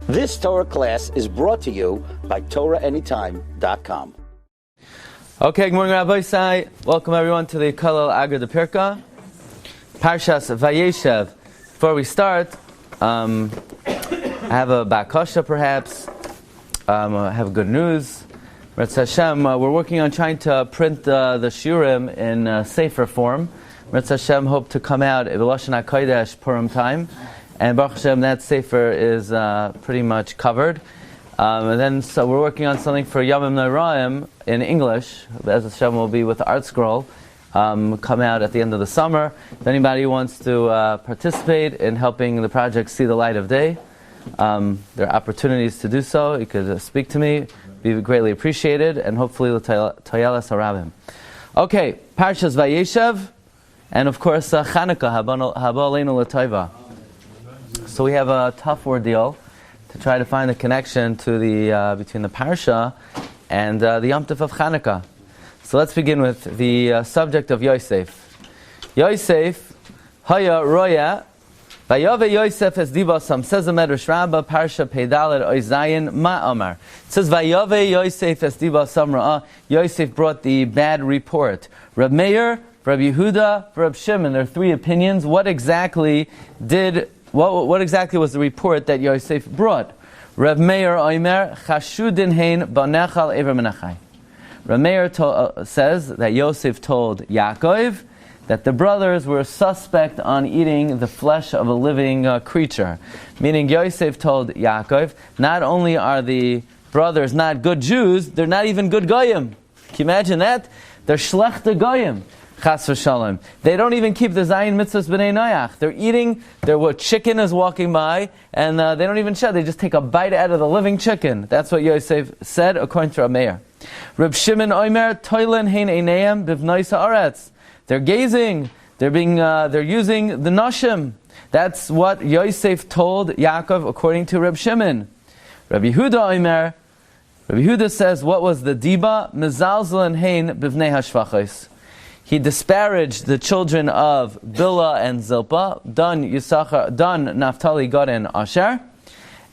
This Torah class is brought to you by TorahAnytime.com. Okay, good morning, Rabbi Glatstein. Welcome everyone to the Kalal Agar de Pirka, Parshas Vayeishev. Before we start, I have a bakasha perhaps. I have good news. Retz Hashem, we're working on trying to print the Shiurim in safer form. Retz Hashem hope to come out at Lashon HaKodesh Purim time. And Baruch Hashem, that sefer is pretty much covered. And then, so we're working on something for Yamim Noraim in English. As Hashem will be with the art scroll, come out at the end of the summer. If anybody wants to participate in helping the project see the light of day, there are opportunities to do so. You could speak to me, be greatly appreciated, and hopefully Toyelas Harabim. Okay, Parshas Vayeishev, and of course Chanukah, Haba Aleinu L'Tova. So we have a tough ordeal to try to find a connection to the between the Parsha and the Yom Tov of Chanukah. So let's begin with the subject of Yosef. Yosef, Haya Roya, Vayave Yosef es dibasam. Says the Medrash Rabbah, Parsha Peidalet Oizayin Ma Amar. It says Vayave Yosef es dibasam Ra'ah. Yosef brought the bad report. Reb Meir, Reb Yehuda, Reb Shimon. There are three opinions. What exactly was the report that Yosef brought? Reb Meir Oimer Chashudin Hein Banechal Ever Menachai. Reb Meir says that Yosef told Yaakov that the brothers were suspect on eating the flesh of a living creature. Meaning Yosef told Yaakov, not only are the brothers not good Jews, they're not even good Goyim. Can you imagine that? They're schlechte Goyim. Chas v'shalom. They don't even keep the Zayin mitzvahs b'nei Noach. They're eating, chicken is walking by, and they don't even shed. They just take a bite out of the living chicken. That's what Yosef said, according to Rameir. Reb Shimon Oimer, Toilen hein eineim b'vnois haaretz. They're gazing. They're using the nashim. That's what Yosef told Yaakov, according to Reb Shimon. Rabbi Yehuda Oimer. Rabbi Yehuda says, what was the diba? Mezalzelen hein b'vnei hashvachos. He disparaged the children of Bilhah and Zilpah, Dan Naphtali, Gad, and Asher,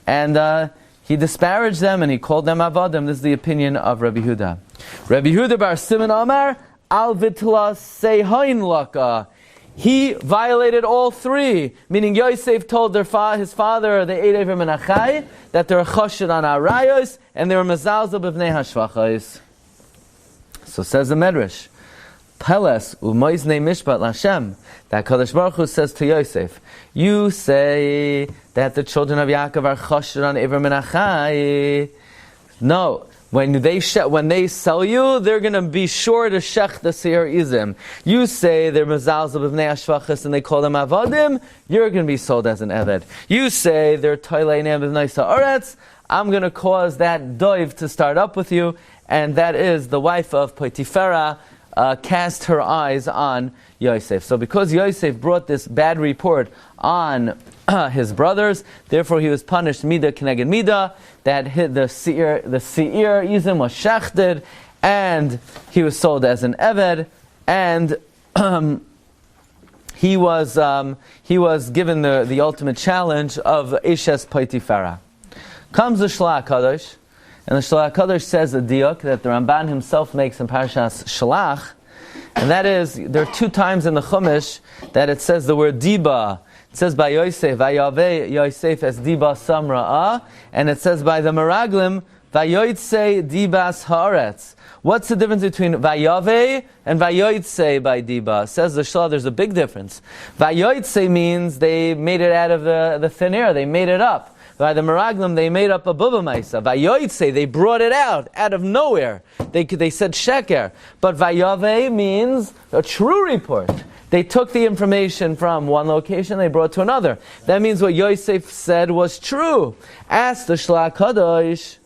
and he disparaged them and he called them Avadim. This is the opinion of Rabbi Yehuda. Rabbi Yehuda bar Simon Amar, Al Vitla Sehain Laka. He violated all three, meaning Yosef told his father, the Eid Ever Menachai, that they were chashid on Arayos and they were mezalzel b'vnei hashvachos. So says the Medrash. Peles u'moiznei mishpat l'Hashem. That Kadosh Baruch Hu says to Yosef, you say that the children of Yaakov are chashid on Ever Menachai. No, when they sell you, they're going to be sure to shech the seir izim. You say they're mezalzel b'vnei hashvachos and they call them avadim. You're going to be sold as an eved. You say they're toilei ne'em b'vnei sa'aretz. I'm going to cause that doiv to start up with you, and that is the wife of Potiphera. Cast her eyes on Yosef. So because Yosef brought this bad report on his brothers, therefore he was punished midah keneged midah, that hit the seir izim was shechted, and he was sold as an eved, and he was given the ultimate challenge of Eshes Potiphera. Comes the Shlach Kadosh. And the Shlach HaKadosh says a diuk that the Ramban himself makes in Parshas Shalach, and that is, there are two times in the Chumash that it says the word diba. It says by Yosef, Vayave Yosef es diba samra'ah, and it says by the Meraglim, Vayoitse dibas haaretz. What's the difference between Vayave and Vayoitse by diba? Says the Shlach, there's a big difference. Vayoitse means they made it out of the thin air, they made it up. By the Meraglim, they made up a Bubba Maisa. Vayoitse, they brought it out of nowhere. They said Sheker. But Vayave means a true report. They took the information from one location, they brought to another. That means what Yosef said was true. Ask the Shlach Kadosh.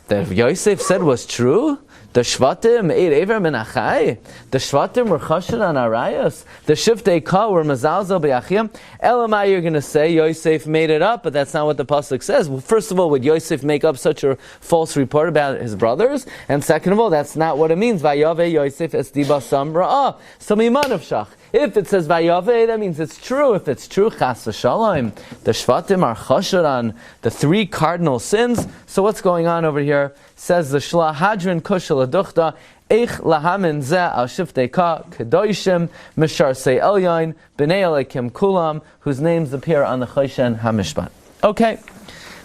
That Yosef said was true? The Shvatim ate Ever Menachai. The Shvatim were chashid on Arayos. The Shiftei Ka were Mazalzel Be'achim. Elamai, you're going to say Yosef made it up, but that's not what the pasuk says. Well, first of all, would Yosef make up such a false report about his brothers? And second of all, that's not what it means. Vayave Yosef es diba sam ra'ah. Samiman of shach. If it says Vayave, that means it's true. If it's true, Chas v'Shalom, the Shvatim are chashur on the 3 cardinal sins. So what's going on over here? Says the Shla Hadrin Kushal Aduchta, Eich lahamin zeh al shiftei ka kedoshim mishar sei elyain b'nei alekim kulam, whose names appear on the Choshen HaMishpat. Okay,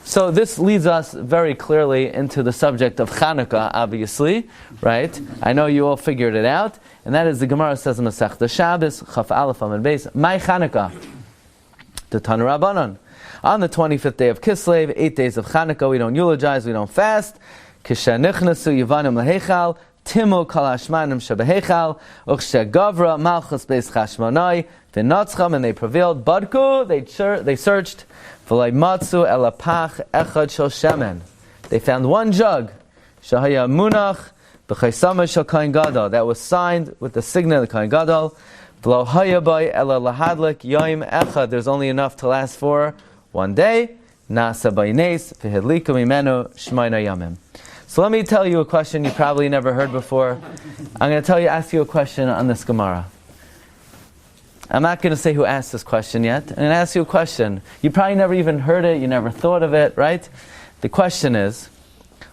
so this leads us very clearly into the subject of Chanukah, obviously, right? I know you all figured it out, and that is the Gemara says in Masechta Shabbos, Chaf Aleph Amud Beis, my Chanukah, the Tanu Rabbanan. On the 25th day of Kislev, 8 days of Chanukah, we don't eulogize, we don't fast. Kisha nichnasu yivanim lehechal, Timo kal hashmanim shebehechal, uchshe gavra malchus beis chashmonai, v'natzcham, and they prevailed. Badku, they searched, v'lai matzu elapach echad shel shemen. They found one jug, shahaya munach b'chaysama shel kain gadol, that was signed with the signet of the kain gadol. V'lo haya bay ela lahadlik yoim echad. There's only enough to last for one day. Nasa bay nes v'hidliku mimenu shmayna yamim. So let me tell you a question you probably never heard before. I'm going to ask you a question on this Gemara. I'm not going to say who asked this question yet. I'm going to ask you a question. You probably never even heard it, you never thought of it, right? The question is,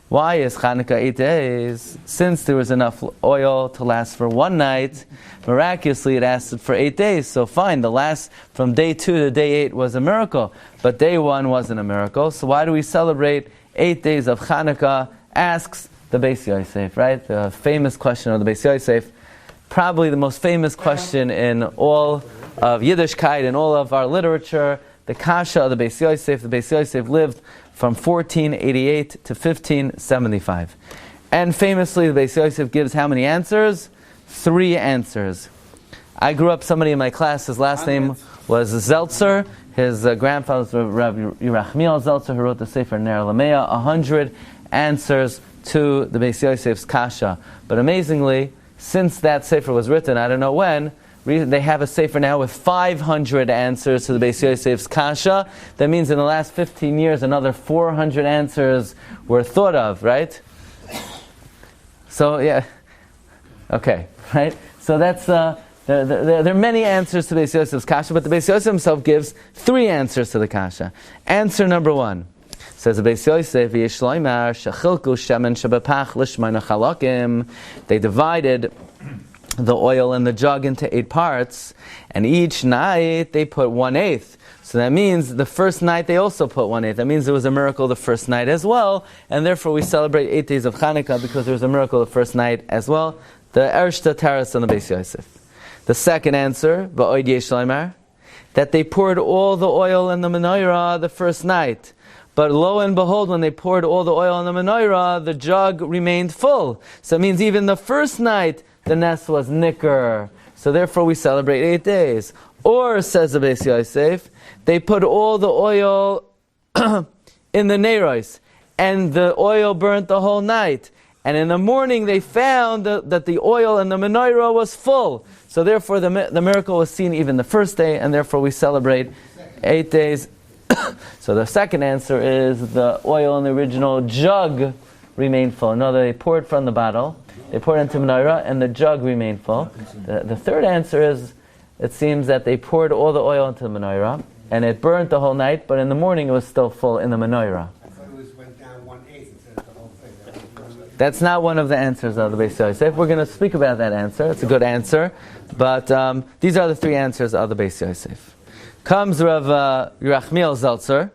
why is Chanukah 8 days? Since there was enough oil to last for one night, miraculously it lasted for 8 days. So fine, the last from day 2 to day 8 was a miracle. But day 1 wasn't a miracle. So why do we celebrate 8 days of Chanukah? Asks the Beis Yosef, right? The famous question of the Beis Yosef, probably the most famous question in all of Yiddishkeit, in all of our literature, the Kasha of the Beis Yosef. The Beis Yosef lived from 1488 to 1575. And famously, the Beis Yosef gives how many answers? 3 answers. I grew up, somebody in my class, his last name was Zeltzer. His grandfather was Rabbi Yerachmiel Zeltzer, who wrote the Sefer Ner Lameya, 100 answers to the Beis Yosef's Kasha. But amazingly, since that Sefer was written, I don't know when, they have a Sefer now with 500 answers to the Beis Yosef's Kasha. That means in the last 15 years, another 400 answers were thought of, right? So, yeah. Okay, right? So that's, there are many answers to Beis Yosef's Kasha, but the Beis Yosef himself gives 3 answers to the Kasha. Answer number 1. Says the Beis Yosef, V'yishloimar shechilku shemen shebepach lishmayna chalakim. They divided the oil in the jug into 8 parts, and each night they put 1/8. So that means the first night they also put 1/8. That means there was a miracle the first night as well, and therefore we celebrate 8 days of Chanukah because there was a miracle the first night as well. The Ershta Teres on the Beis Yosef. The second answer, V'oid yishloimar, that they poured all the oil in the menorah the first night. But lo and behold, when they poured all the oil on the menorah, the jug remained full. So it means even the first night, the nest was nicker. So therefore we celebrate 8 days. Or, says the Beis Yosef, they put all the oil in the neiros, and the oil burnt the whole night. And in the morning they found that the oil in the menorah was full. So therefore the miracle was seen even the first day, and therefore we celebrate 8 days. So the second answer is the oil in the original jug remained full. No, they poured from the bottle, they poured into menorah, and the jug remained full. The third answer is, it seems that they poured all the oil into the menorah, and it burnt the whole night, but in the morning it was still full in the menorah. I thought it went down 1/8 instead of the whole thing. That's not one of the answers of the Beis Yosef. We're going to speak about that answer. It's a good answer, but these are the 3 answers of the Beis Yosef. Comes Rav Yerachmiel Zeltzer,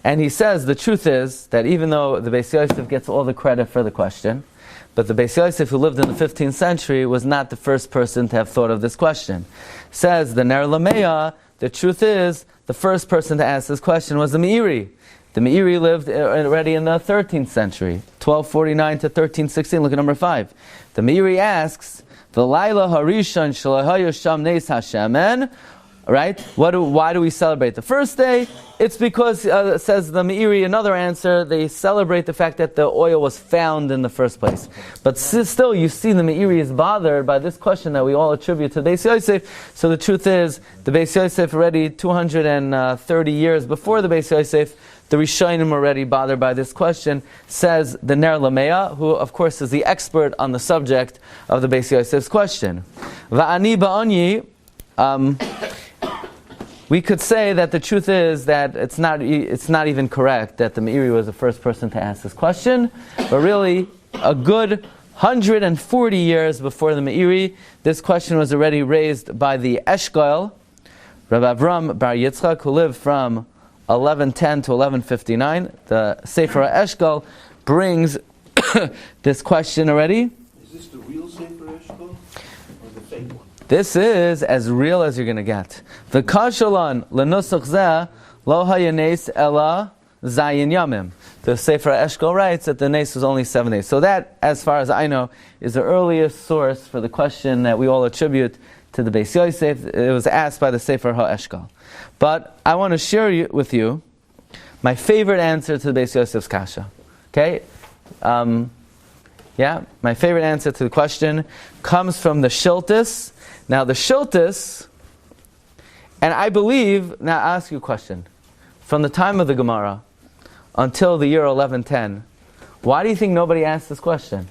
and he says the truth is that even though the Beis Yosef gets all the credit for the question, but the Beis Yosef, who lived in the 15th century, was not the first person to have thought of this question. Says the Ner Lameya, the truth is, the first person to ask this question was the Meiri. The Meiri lived already in the 13th century, 1249 to 1316, look at number 5. The Meiri asks, V'layla harishon shalahayu sham neis hashemen. Right? Why do we celebrate the first day? It's because, says the Meiri, another answer, they celebrate the fact that the oil was found in the first place. But still, you see the Meiri is bothered by this question that we all attribute to Beis Yosef. So the truth is, the Beis Yosef already 230 years before the Beis Yosef, the Rishonim already bothered by this question, says the Ner Lameya, who of course is the expert on the subject of the Beis Yosef's question. Va'ani ba'anyi, we could say that the truth is that it's not even correct that the Meiri was the first person to ask this question, but really a good 140 years before the Meiri, this question was already raised by the Eshkol, Rabbi Avram Bar Yitzchak, who lived from 1110 to 1159. The Sefer Eshkol brings this question already. Is this the real Sefer Eshkol or the fake one? This is as real as you're going to get. The Kashalan lenusach zeh lo hayanes ela zayin yamim. The Sefer Eshkol writes that the nes was only 7 days. So that, as far as I know, is the earliest source for the question that we all attribute to the Beis Yosef. It was asked by the Sefer HaEshkol. But I want to share with you my favorite answer to the Beis Yosef's kasha. Okay? My favorite answer to the question comes from the Shiltis. Now the Shiltis, and I believe, now I'll ask you a question. From the time of the Gemara until the year 1110, why do you think nobody asked this question?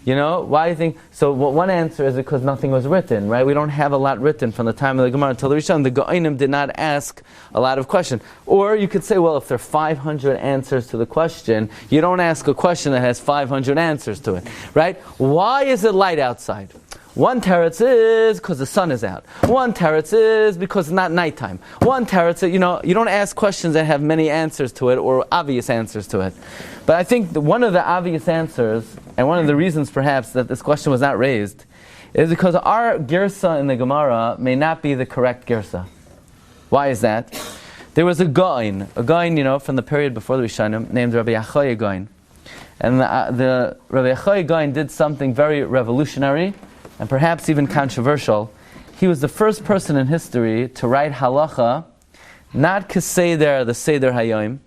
You know, why do you think? So one answer is because nothing was written, right? We don't have a lot written from the time of the Gemara until the Rishon. The Go'inim did not ask a lot of questions. Or you could say, well, if there are 500 answers to the question, you don't ask a question that has 500 answers to it, right? Why is it light outside? One teretz is because the sun is out. One teretz is because it's not nighttime. One teretz is, you don't ask questions that have many answers to it or obvious answers to it. But I think one of the obvious answers, and one of the reasons perhaps that this question was not raised, is because our girsa in the Gemara may not be the correct girsa. Why is that? There was a Gaon, from the period before the Rishonim, named Rabbi Achoy Gaon. And the Rabbi Achoy Gaon did something very revolutionary, and perhaps even controversial. He was the first person in history to write halacha, not keseder, the seder hayom.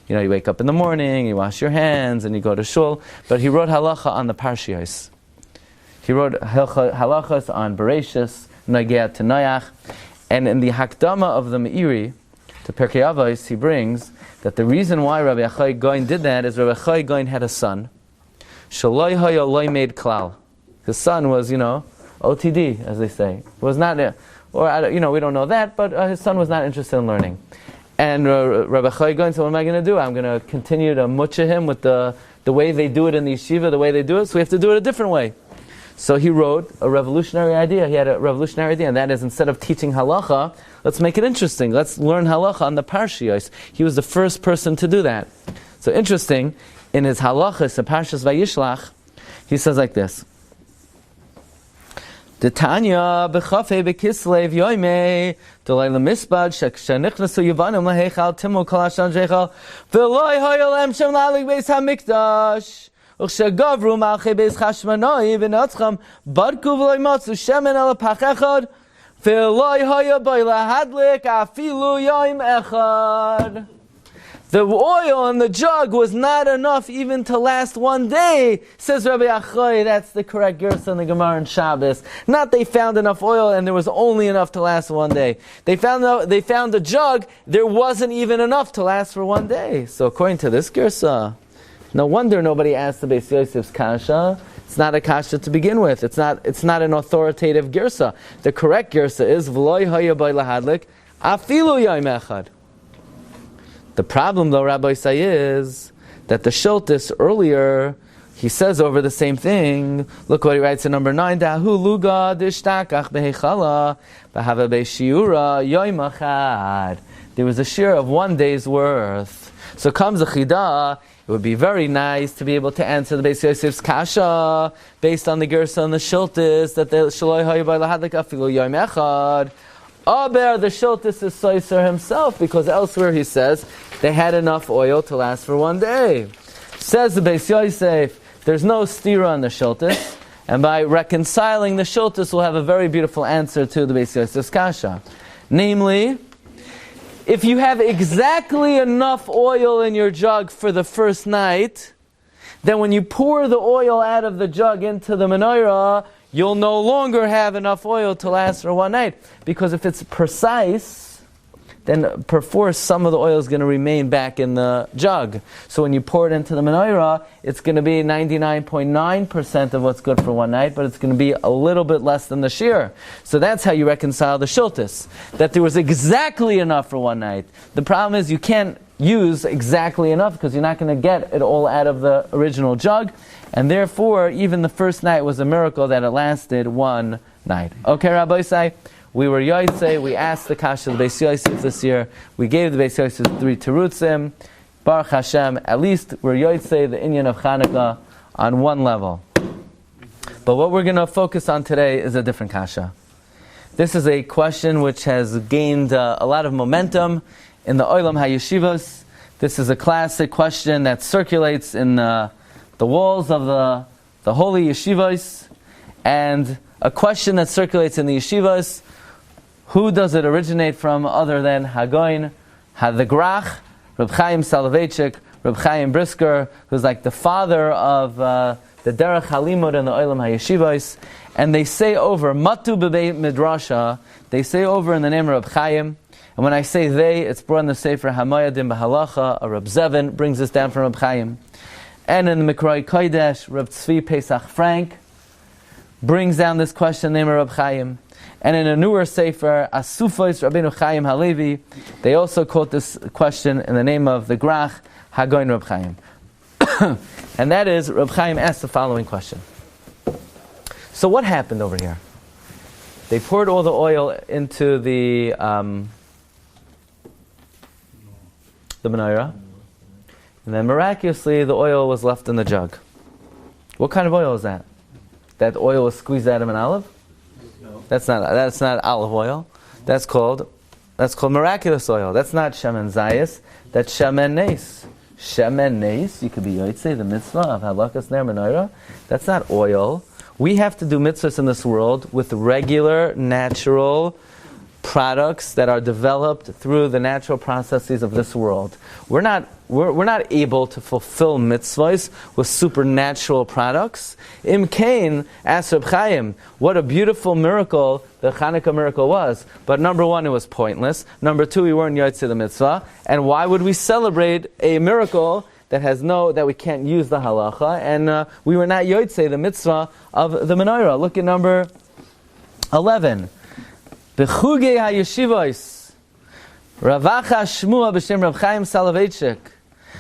You wake up in the morning, you wash your hands, and you go to shul. But he wrote halacha on the Parshas. He wrote halachas on Vayeishev, Nagea to Noach. And in the Hakdama of the Meiri, to Pirkei Avos, he brings that the reason why Rabbi Achoy Gaon did that is Rabbi Achoy Gaon had a son. Shaloi haya loy made klal. His son was, OTD, as they say. Was not, we don't know that, but his son was not interested in learning. And Rabbi Achoy Gaon said, what am I going to do? I'm going to continue to mutcha him with the way they do it in the yeshiva, the way they do it, so we have to do it a different way. So he wrote a revolutionary idea. He had a revolutionary idea, and that is, instead of teaching halacha, let's make it interesting. Let's learn halacha on the Parshas. He was the first person to do that. So interesting, in his halachas, the Parshas Vayishlach, he says like this. The Tanya b'chafei b'kislev yoymei d'layla misbad shenichnasu yivanim laheichal timu kol hashan sheichal v'loi hoyolem shem la'alik beis hamikdash u'chshegavru malchei beis chashmanoi v'notzcham badku v'loi matzu shemen ala pach echad v'loi hoyoboy lahadlik afilu yoym echad. The oil in the jug was not enough even to last one day, says Rabbi Achoy. That's the correct gersa in the Gemara and Shabbos. Not they found enough oil and there was only enough to last one day. They found a jug, there wasn't even enough to last for one day. So according to this gersa, no wonder nobody asked the Beis Yosef's kasha. It's not a kasha to begin with. It's not an authoritative gersa. The correct gersa is v'loi hayabay lahadlik afilu yom echad. The problem, though, Rabbi say, is that the Shiltis earlier, he says over the same thing. Look what he writes in number 9. Dahu luga d'ishtakach behechala b'hava be'shiura yoym achad. There was a shiur of one day's worth. So comes the chidah. It would be very nice to be able to answer the Beis Yosef's kasha based on the gersa and the Shiltis that the shaloi hayabay lahadlik afilu yoym echad. Aber the Shiltis is Soiser himself, because elsewhere he says they had enough oil to last for one day. Says the Beis Yosef, there's no stira on the Shiltis, and by reconciling the Shiltis we'll have a very beautiful answer to the Beis Yosef's kasha. Namely, if you have exactly enough oil in your jug for the first night, then when you pour the oil out of the jug into the menorah, you'll no longer have enough oil to last for one night. Because if it's precise, then perforce some of the oil is going to remain back in the jug. So when you pour it into the menorah, it's going to be 99.9% of what's good for one night, but it's going to be a little bit less than the shiur. So that's how you reconcile the shultis, that there was exactly enough for one night. The problem is you can't use exactly enough because you're not going to get it all out of the original jug, and therefore even the first night was a miracle that it lasted one night. Okay, Rabbi Glatstein, we were Yotzei, we asked the Kasha of the Beis Yosef this year, we gave the Beis Yosef 3 terutzim, Baruch Hashem, at least we're Yotzei, the inyan of Chanukah, on one level. But what we're going to focus on today is a different Kasha. This is a question which has gained a lot of momentum in the Olam HaYeshivos. This is a classic question that circulates in the walls of the holy yeshivos, and a question that circulates in the yeshivos. Who does it originate from other than Hagoin, the Grach, Reb Chaim Soloveitchik, Reb Chaim Brisker, who's like the father of the Derech Halimud and the Olam HaYeshivos, and they say over, Matu B'Beit Midrasha, they say over in the name of Reb Chaim, and when I say they, it's brought in the Sefer Hamoyadim B'Halacha, Reb Zevin brings this down from Reb Chaim, and in the Mikroi Kodesh, Reb Tzvi Pesach Frank brings down this question in the name of Reb Chaim. And in a newer Sefer, Asufos Rabbeinu Chaim Halevi, they also quote this question in the name of the Grach, Hagoin Reb Chaim. And that is, Reb Chaim asked the following question. So what happened over here? They poured all the oil into the menorah, and then miraculously the oil was left in the jug. What kind of oil is that? That oil was squeezed out of an olive? That's not olive oil. That's called miraculous oil. That's not shemen zayis. That's shemen nes. Shemen nes, you could be yotzei, the mitzvah of halakas ner menorah. That's not oil. We have to do mitzvahs in this world with regular, natural products that are developed through the natural processes of this world. We're not able to fulfill mitzvahs with supernatural products. Im Kain asked Reb Chaim, what a beautiful miracle the Chanukah miracle was. But number one, it was pointless. Number two, we weren't yotzei the mitzvah. And why would we celebrate a miracle that we can't use the halacha? And we were not yotzei the mitzvah of the menorah. Look at number 11. B'chugei ha-yeshivos, Ravacha Shmua b'shem Reb Chaim Soloveitchik,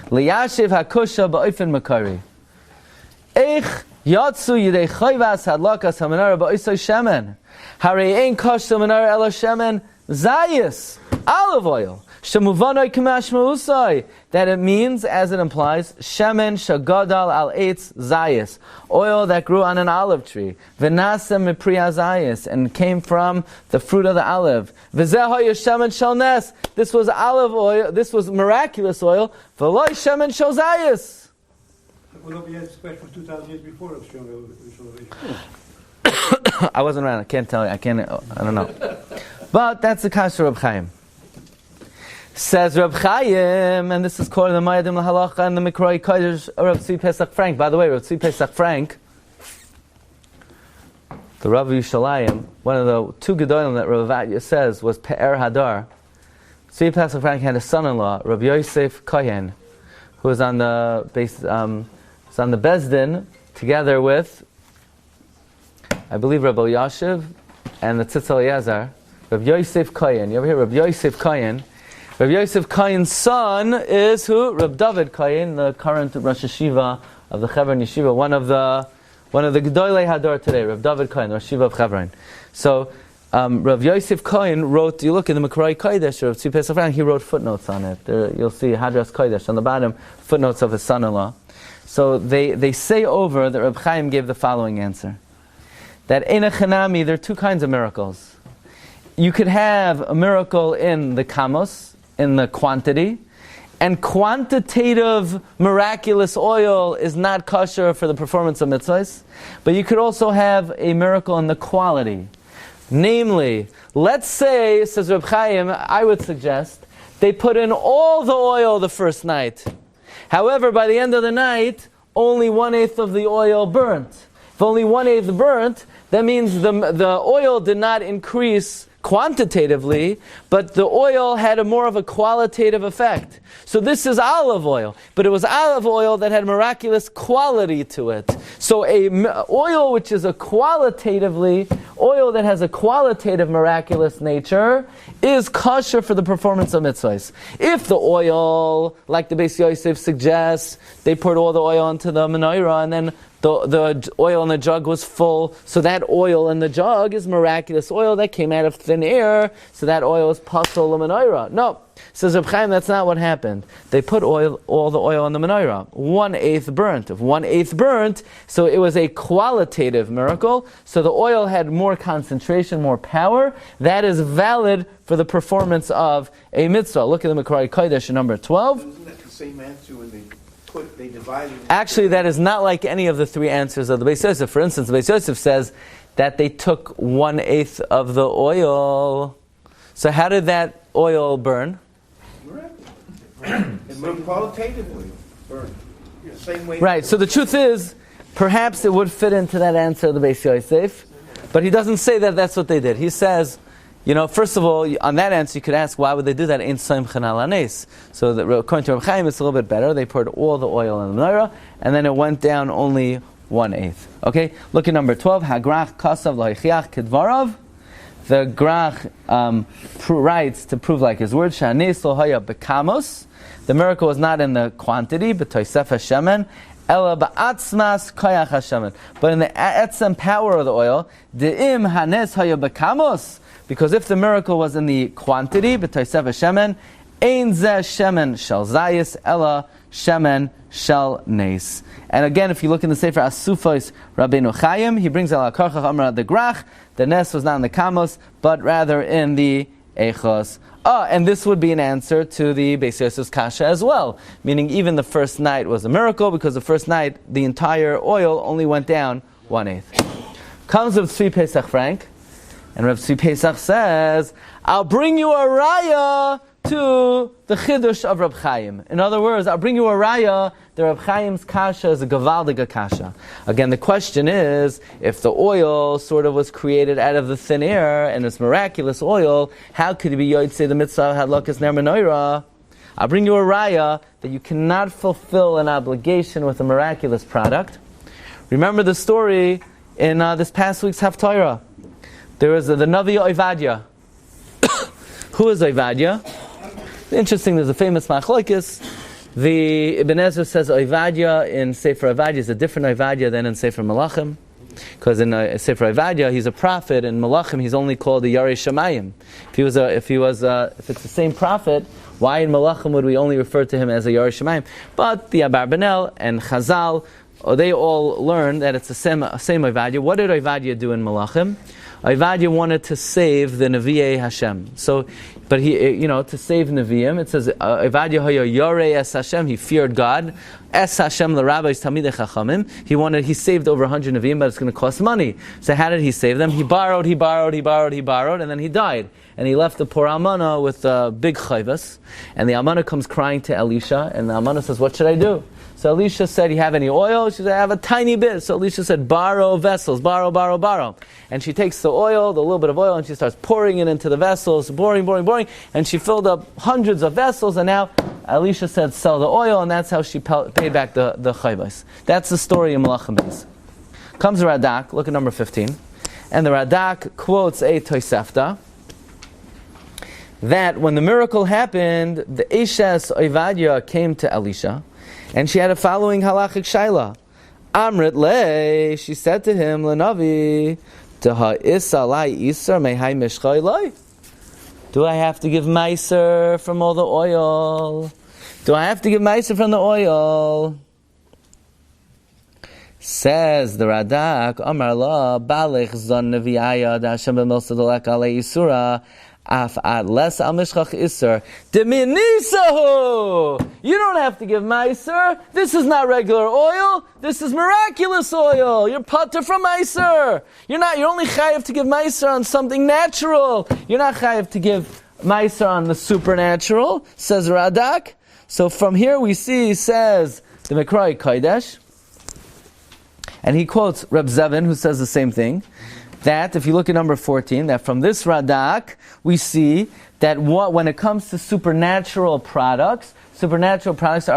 Liyashiv ha-kusha ba'ofen makari. Eich yatsu yidei chayvas hadlakas ha-menorah ba'osoi shemen. Harei ein kosh ha-menorah elo shemen zayis, olive oil. Shemuvanoi k'mashma usai. That it means, as it implies, shemen shagadal al eitz zayis, oil that grew on an olive tree. V'nasem mipriya zayis, and came from the fruit of the olive. V'zehoy shemen shel nes. This was olive oil. This was miraculous oil. V'loy shemen shel zayis. Well, we had this question 2,000 years before of I wasn't around. I can't tell you. I don't know. But that's the kasha of Reb Chaim. Says Reb Chaim, and this is called the Mayadim Halacha and the Mikroi Kodesh of Reb Tzvi Pesach Frank. By the way, Reb Tzvi Pesach Frank, the Rav Yushalayim, one of the two Gedolim that Rav Vatya says was Pe'er Hadar. Tzvi Pesach Frank had a son-in-law, Rav Yosef Kohen, who was on the Bezdin together with, I believe, Rabbi Yashiv and the Tzitz Eliezer. Rav Yosef Kohen. You ever hear Rav Yosef Kohen? Rav Yosef Kohen's son is who? Rav David Kohen, the current Rosh Yeshiva of the Chevron Yeshiva, one of the Gedolei Hador today, Rav David Kohen, Rosh Yeshiva of Chevron. So Rav Yosef Kohen wrote, you look in the Mikroi Kodesh, Rav Tzvi Pesach Frank, he wrote footnotes on it. You'll see Hadras Kodesh on the bottom, footnotes of his son-in-law. So they say over that Reb Chaim gave the following answer. That Eina Chanami, there are two kinds of miracles. You could have a miracle in the kamos, in the quantity, and quantitative miraculous oil is not kosher for the performance of mitzvahs, but you could also have a miracle in the quality. Namely, let's say, says Reb Chaim, I would suggest, they put in all the oil the first night. However, by the end of the night, only 1/8 of the oil burnt. If only 1/8 burnt, that means the oil did not increase quantitatively, but the oil had more of a qualitative effect. So this is olive oil, but it was olive oil that had miraculous quality to it. So oil which is oil that has a qualitative miraculous nature is kosher for the performance of mitzvahs. If the oil, like the Beis Yosef suggests, they poured all the oil into the menorah and then the oil in the jug was full, so that oil in the jug is miraculous oil that came out of thin air, so that oil is pasol l'menorah. No, says Reb Chaim, that's not what happened. They put all the oil in the menorah. 1/8 burnt. If 1/8 burnt, so it was a qualitative miracle, so the oil had more concentration, more power. That is valid for the performance of a mitzvah. Look at the Mekrei Kodesh in number 12. Isn't that the same answer when they divided it? Actually, that is not like any of the three answers of the Beis Yosef. For instance, the Beis Yosef says that they took 1/8 of the oil. So how did that oil burn? It burned qualitatively. Burned. The same way. Right, so the truth is, perhaps it would fit into that answer of the Beis Yosef, but he doesn't say that that's what they did. He says, first of all, on that answer you could ask, why would they do that? Ein soimchen al hanes. So according to Reb Chaim, it's a little bit better. They poured all the oil in the menorah, and then it went down only 1/8. Okay, look at number 12. Hagrach kasav lohichiach kedvarav. The Grach writes to prove like his word, Shanes lo haya bekamos. The miracle was not in the quantity, but toisef hashemen, ela ba'atzmas koyach hashemen. But in the etzem power of the oil, de'im hanes haya bekamos. Because if the miracle was in the quantity, but toisef hashemen, ein zeh shemen shel zayis, ela shemen shel nes. And again, if you look in the Sefer Asufos Rabbeinu Chaim, he brings al karchach amra the grach. The nes was not in the kamos, but rather in the echos. And this would be an answer to the Beis Yosef's kasha as well. Meaning even the first night was a miracle, because the first night the entire oil only went down 1/8. Comes Rav Tzvi Pesach Frank, and Rav Tzvi Pesach says, I'll bring you a raya to the chidush of Reb Chaim. In other words, I'll bring you a raya. The Reb Chaim's kasha is a gavaldiga kasha. Again, the question is, if the oil sort of was created out of the thin air and it's miraculous oil, how could it be yotzei the mitzvah hadlakas ner menorah? I'll bring you a raya that you cannot fulfill an obligation with a miraculous product. Remember the story in this past week's Haftarah. There was the Navi Ovadia. Who is Ovadia? Interesting, there's a famous machlokes. The Ibn Ezra says Ovadia in Sefer Ovadia is a different Ovadia than in Sefer Malachim. Because in Sefer Ovadia he's a prophet, and Malachim he's only called the Yarei Shamayim. If it's the same prophet, why in Malachim would we only refer to him as a Yarei Shamayim? But the Abarbanel and Chazal, they all learn that it's the same Ovadia. What did Ovadia do in Malachim? Ovadia wanted to save the Nevi'ei Hashem. But he, to save Nevi'im, it says, Ovadia hoya yorei es Hashem, he feared God. Es Hashem l'rabbis tamidei chachamim. He saved over 100 Nevi'im, but it's going to cost money. So how did he save them? He borrowed, and then he died. And he left the poor Almana with big chayvas. And the Almana comes crying to Elisha, and the Almana says, what should I do? So Elisha said, you have any oil? She said, I have a tiny bit. So Elisha said, borrow vessels, borrow. And she takes the little bit of oil, and she starts pouring it into the vessels, pouring. And she filled up hundreds of vessels, and now Elisha said, sell the oil, and that's how she paid back the chayvas. That's the story in Malachim Beis. Comes the Radak, look at number 15. And the Radak quotes a Tosefta, that when the miracle happened, the Eshes Ovadia came to Elisha, and she had a following halachic shaila. Amrit le, she said to him, Lenavi, Taha isalai isar mehai mishchailai. Do I have to give meiser from all the oil? Do I have to give meiser from the oil? Says the Radak, Amar la, Balech zon nevi'aya, da Hashem b'milsadolek alei isura, af ad les al mishchach isur, deminisahu! You don't have to give meiser. This is not regular oil. This is miraculous oil. You're pater from meiser. You're only chayav to give meiser on something natural. You're not chayav to give meiser on the supernatural, says Radak. So from here we see, says the Mekrei Kodesh, and he quotes Reb Zevin, who says the same thing, that, if you look at number 14, that from this Radak, we see that when it comes to supernatural products are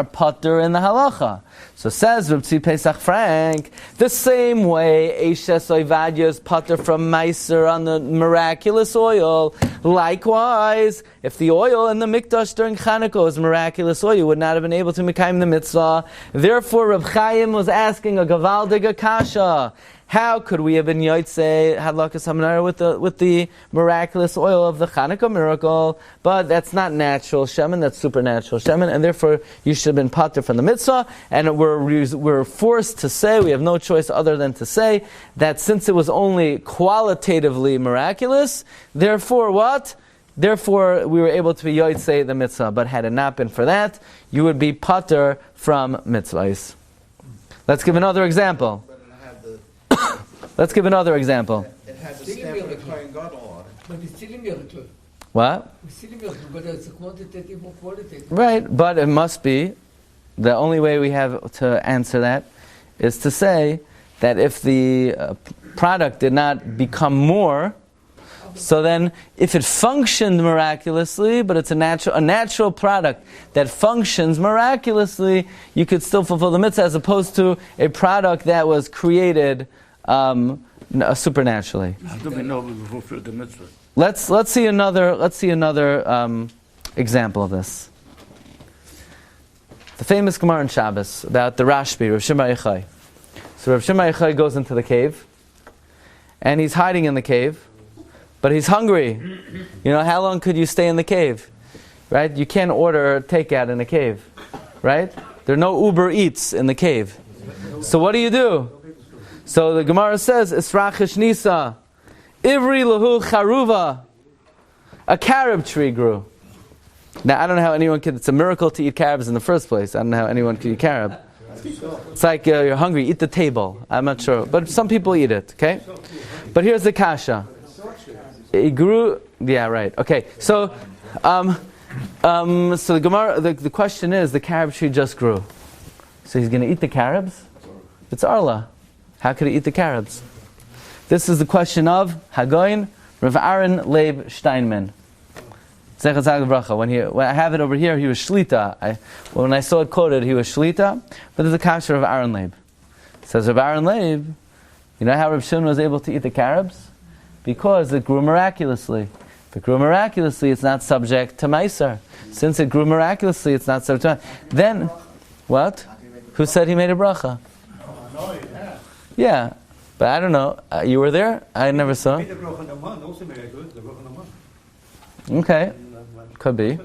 patur in the halacha. So says Reb Tzvi Pesach Frank, the same way Eishes Oivadya is patur from Meiser on the miraculous oil. Likewise, if the oil in the Mikdash during Chanukah was miraculous oil, you would not have been able to mekayim the mitzvah. Therefore, Reb Chaim was asking a gavaldig kasha. How could we have been yotzei hadlakas hamanara with the miraculous oil of the Chanukah miracle? But that's not natural shemen, that's supernatural shemen, and therefore you should have been patur from the mitzvah. And we're forced to say, we have no choice other than to say that since it was only qualitatively miraculous, therefore what? Therefore we were able to be yotzei the mitzvah. But had it not been for that, you would be patur from mitzvahs. Let's give another example. Let's give another example. It had the stamp of the Kohen Gadol on it. But it's still miracle. What? It's still miracle, but it's a quantitative or qualitative. Right, but it must be, the only way we have to answer that is to say that if the product did not become more, so then if it functioned miraculously, but it's a natural product that functions miraculously, you could still fulfill the mitzvah, as opposed to a product that was created supernaturally. How do we know we fulfill the mitzvah? Let's see another example of this. The famous Gemara in Shabbos about the Rashbi, Rav Shimon Yochai. So Rav Shimon Yochai goes into the cave, and he's hiding in the cave, but he's hungry. You know, how long could you stay in the cave? Right? You can't order takeout in a cave. Right? There are no Uber Eats in the cave. So what do? So the Gemara says, Israchish Nisa, Ivri Lahu Charuva, a carob tree grew. Now I don't know how anyone could, it's a miracle to eat carobs in the first place. I don't know how anyone could eat carob. It's like you're hungry, eat the table. I'm not sure. But some people eat it, okay? But here's the kasha. It grew, yeah, right. Okay, so the Gemara, the question is, the carob tree just grew. So he's going to eat the carobs? It's Arla. How could he eat the carobs? This is the question of Hagoyin Rav Aaron Leib Steinman. When I have it over here, he was Shlita. When I saw it quoted, he was Shlita. But there's a kasha of Aaron Leib. It says Rav Aaron Leib, you know how Rav Shimon was able to eat the carobs? Because it grew miraculously. If it grew miraculously, it's not subject to Meiser. Since it grew miraculously, it's not subject to Meiser. Then, what? Who said he made a bracha? Yeah, but I don't know. You were there? I never saw. Okay, could be.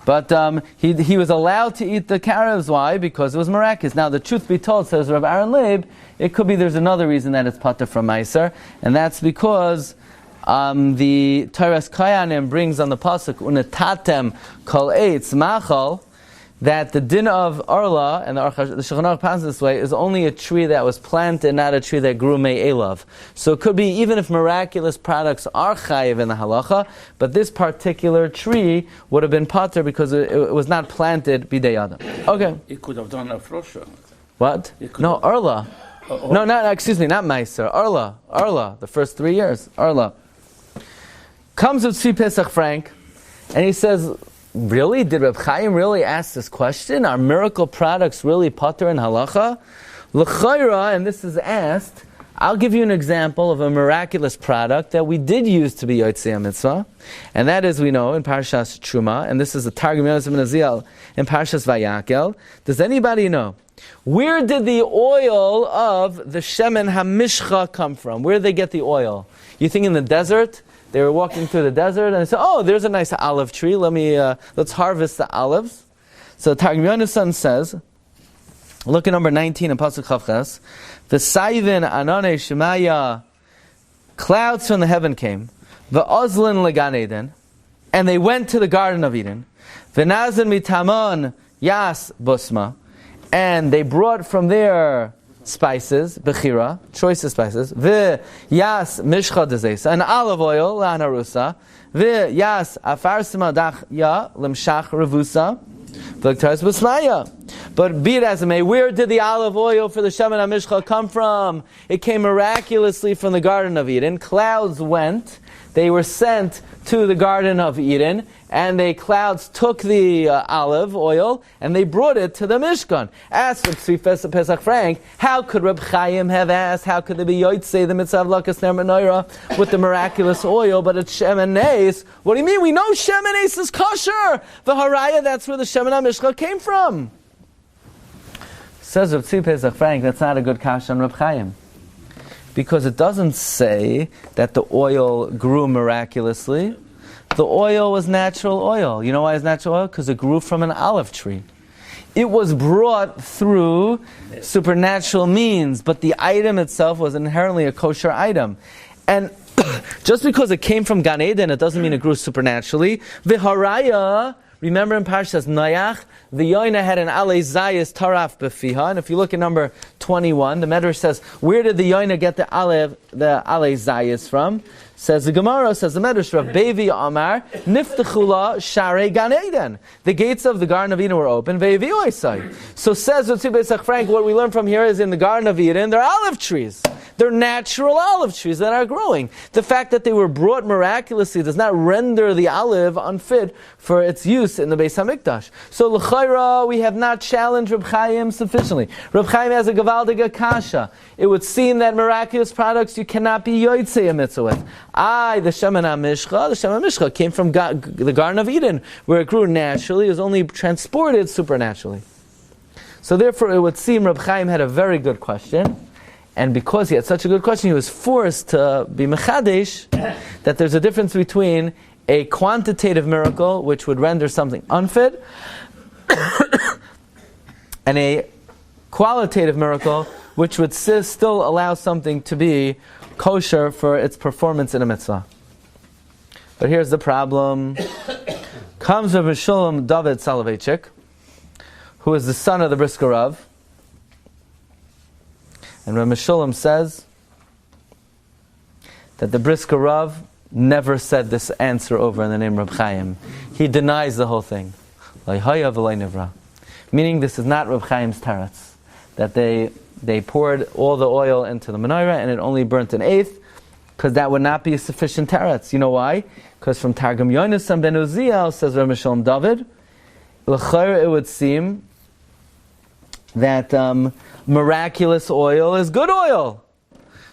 But he was allowed to eat the carobs. Why? Because it was miraculous. Now, the truth be told, says Rav Aaron Leib, it could be there's another reason that it's patur from Meiser, and that's because the Torah's Kayanim brings on the pasuk unetatem kol eitz machal, that the din of Arla, and the Shulchan Aruch passes this way, is only a tree that was planted, not a tree that grew me'elav. So it could be, even if miraculous products are chayiv in the halacha, but this particular tree would have been patur because it was not planted bidei adam. Okay. He could have done a frosher. What? No, Arla. No, not Meiser. Arla. The first 3 years. Arla. Comes with Tzvi Pesach Frank, and he says, really? Did Reb Chaim really ask this question? Are miracle products really patur in halacha? L'chayra, and this is asked, I'll give you an example of a miraculous product that we did use to be yotzei mitzvah, and that is, we know, in Parshas Truma, and this is the Targum Yosef ben Aziel in Parshas Vayakel. Does anybody know? Where did the oil of the Shemen HaMishcha come from? Where did they get the oil? You think in the desert? They were walking through the desert and they said, oh, there's a nice olive tree. Let's harvest the olives. So Targum Yonasan says, look at number 19 in Pasuk Chavches, the Saivin Anane Shemaya, clouds from the heaven came, the Ozlin Legan Eden, and they went to the Garden of Eden. V'nazin mitamon Yas Busma, and they brought from there spices, bechira, choicest spices, yas mishcha dezesa, and olive oil, la'anarusa, yas afar simadach ya limshach revusa, v'lektaris b'smaya. But be it as it may, where did the olive oil for the Shemen HaMishcha come from? It came miraculously from the Garden of Eden. Clouds went, they were sent to the Garden of Eden, and the clouds took the olive oil and they brought it to the Mishkan. Asked Reb Tzvi Pesach Frank, how could Reb Chaim have asked, how could there be Yotzei, the mitzvah of Lakas Ner Menorah, with the miraculous oil, but it's Shemen Nes? What do you mean? We know Shemen Nes is kosher. The Haraya, that's where the Shemen HaMishcha came from. Says Reb Tzvi Pesach Frank, that's not a good kasha on Reb Chaim. Because it doesn't say that the oil grew miraculously. The oil was natural oil. You know why it's natural oil? Because it grew from an olive tree. It was brought through supernatural means, but the item itself was inherently a kosher item. And just because it came from Gan Eden, it doesn't mean it grew supernaturally. V'haraya, remember in Parshas Noach, the Yoina had an alei zayis taraf befiha, and if you look at number 21, the Medrash says, where did the Yoina get the alei zayis from? Says the Gemara, says the Medrash, Rav Bevi Amar, Niftechula Sharei Gan Eden. The gates of the Garden of Eden were open, Ve'evi Oisai. So says Reb Tzvi Pesach Frank, what we learn from here is in the Garden of Eden, they're olive trees. They're natural olive trees that are growing. The fact that they were brought miraculously does not render the olive unfit for its use in the Beis HaMikdash. So l'chayra, we have not challenged Reb Chaim sufficiently. Reb Chaim has a gavaldiga kasha. It would seem that miraculous products you cannot be yotzei a mitzvah with. The Shemen HaMishcha came from the Garden of Eden, where it grew naturally. It was only transported supernaturally. So therefore, it would seem Reb Chaim had a very good question. And because he had such a good question, he was forced to be mechadesh that there's a difference between a quantitative miracle, which would render something unfit, and a qualitative miracle, which would still allow something to be kosher for its performance in a mitzvah. But here's the problem. Comes Rabbi Shalom David Soloveitchik, who is the son of the Brisker Rav, and Rabbi Shalom says that the Brisker Rav never said this answer over in the name of Reb Chaim. He denies the whole thing. Meaning this is not Reb Chaim's teretz, that they poured all the oil into the menorah and it only burnt an eighth, because that would not be a sufficient teretz. You know why? Because from Targum Yonasan ben Uziel, says Rabbi Shalom David, l'chayr it would seem that miraculous oil is good oil.